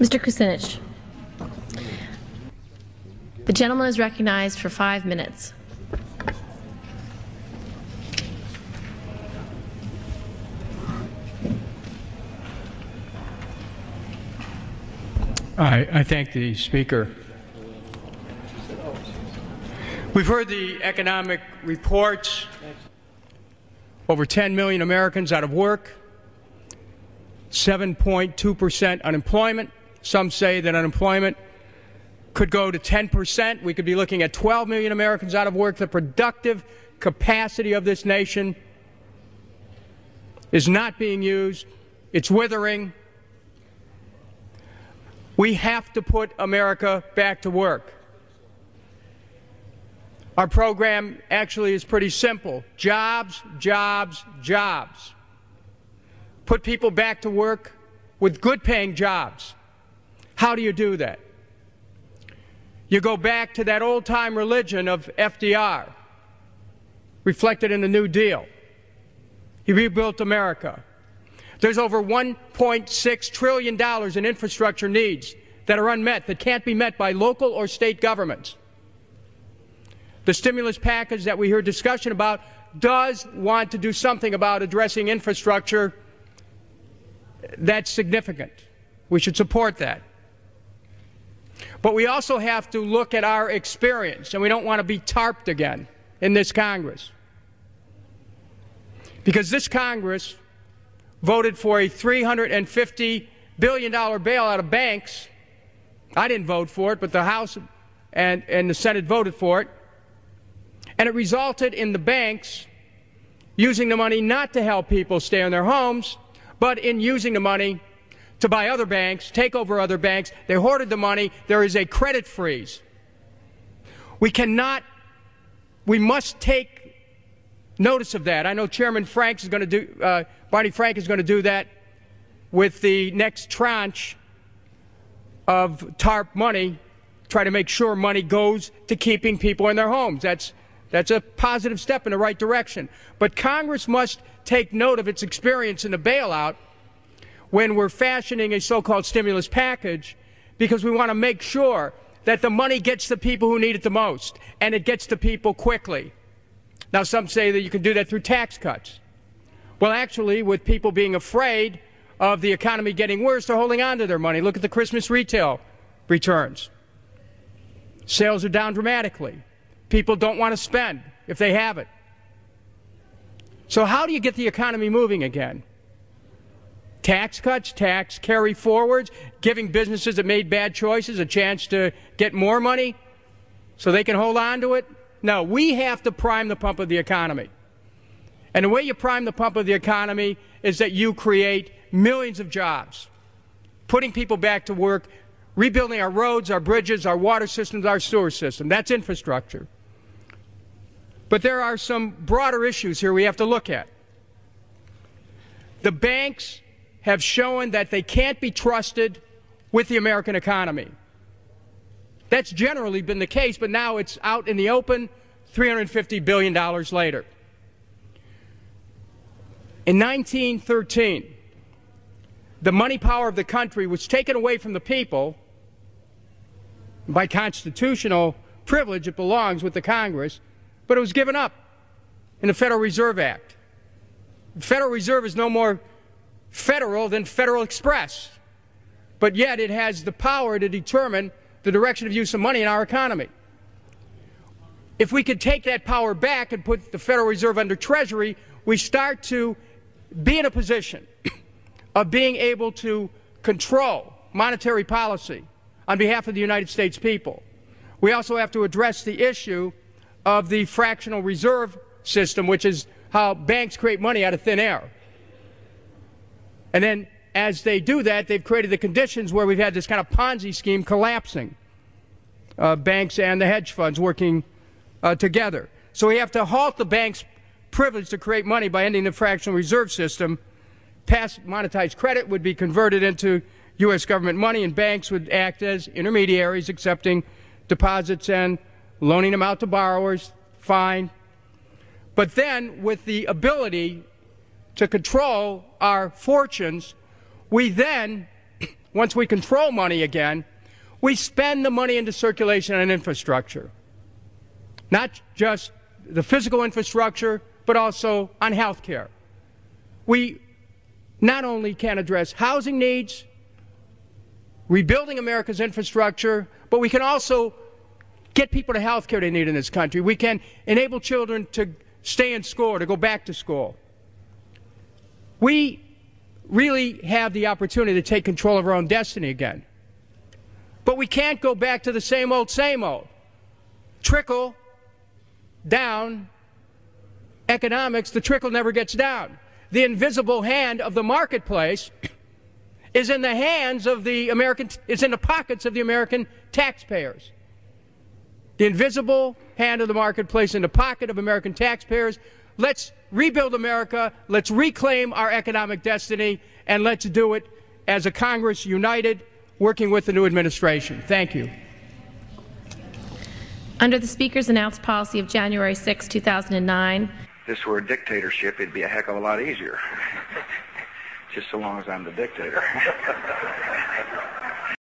Mr. Kucinich. The gentleman is recognized for 5 minutes. I thank the Speaker. We've heard the economic reports. Over 10 million Americans out of work, 7.2% unemployment. Some say that unemployment could go to 10%. We could be looking at 12 million Americans out of work. The productive capacity of this nation is not being used. It's withering. We have to put America back to work. Our program actually is pretty simple. Jobs, jobs, jobs. Put people back to work with good-paying jobs. How do you do that? You go back to that old-time religion of FDR, reflected in the New Deal. He rebuilt America. There's over $1.6 trillion in infrastructure needs that are unmet, that can't be met by local or state governments. The stimulus package that we hear discussion about does want to do something about addressing infrastructure that's significant. We should support that. But we also have to look at our experience, and we don't want to be tarped again in this Congress. Because this Congress voted for a $350 billion bailout of banks. I didn't vote for it, but the House and the Senate voted for it. And it resulted in the banks using the money not to help people stay in their homes, but in using the money to buy other banks, take over other banks. They hoarded the money. There is a credit freeze. We must take notice of that. I know Chairman Frank is going to do, Barney Frank is going to do that with the next tranche of TARP money, try to make sure money goes to keeping people in their homes. That's a positive step in the right direction. But Congress must take note of its experience in the bailout when we're fashioning a so-called stimulus package, because we want to make sure that the money gets to people who need it the most, and it gets to people quickly. Now, some say that you can do that through tax cuts. Well, actually, with people being afraid of the economy getting worse, they're holding on to their money. Look at the Christmas retail returns. Sales are down dramatically. People don't want to spend if they have it. So how do you get the economy moving again? Tax cuts, tax carry forwards, giving businesses that made bad choices a chance to get more money so they can hold on to it? No, we have to prime the pump of the economy. And the way you prime the pump of the economy is that you create millions of jobs, putting people back to work, rebuilding our roads, our bridges, our water systems, our sewer system. That's infrastructure. But there are some broader issues here we have to look at. The banks have shown that they can't be trusted with the American economy. That's generally been the case, but now it's out in the open, $350 billion later. In 1913, the money power of the country was taken away from the people. By constitutional privilege, it belongs with the Congress, but it was given up in the Federal Reserve Act. The Federal Reserve is no more federal than Federal Express, but yet it has the power to determine the direction of use of money in our economy. If we could take that power back and put the Federal Reserve under Treasury, we start to be in a position of being able to control monetary policy on behalf of the United States people. We also have to address the issue of the fractional reserve system, which is how banks create money out of thin air. And then as they do that, they've created the conditions where we've had this kind of Ponzi scheme collapsing, banks and the hedge funds working together. So we have to halt the bank's privilege to create money by ending the fractional reserve system. Past monetized credit would be converted into U.S. government money, and banks would act as intermediaries, accepting deposits and loaning them out to borrowers. Fine. But then, with the ability to control our fortunes, we then once we control money again, we spend the money into circulation and infrastructure. Not just the physical infrastructure, but also on health care. We not only can address housing needs, rebuilding America's infrastructure, but we can also get people the health care they need in this country. We can enable children to stay in school or to go back to school. We really have the opportunity to take control of our own destiny again. But we can't go back to the same old, trickle down economics. The trickle never gets down. The invisible hand of the marketplace is in the hands of is in the pockets of the American taxpayers. The invisible hand of the marketplace in the pocket of American taxpayers. Let's rebuild America. Let's reclaim our economic destiny, and let's do it as a Congress united, working with the new administration. Thank you. Under the Speaker's announced policy of January 6, 2009, If this were a dictatorship, it'd be a heck of a lot easier. Just so long as I'm the dictator.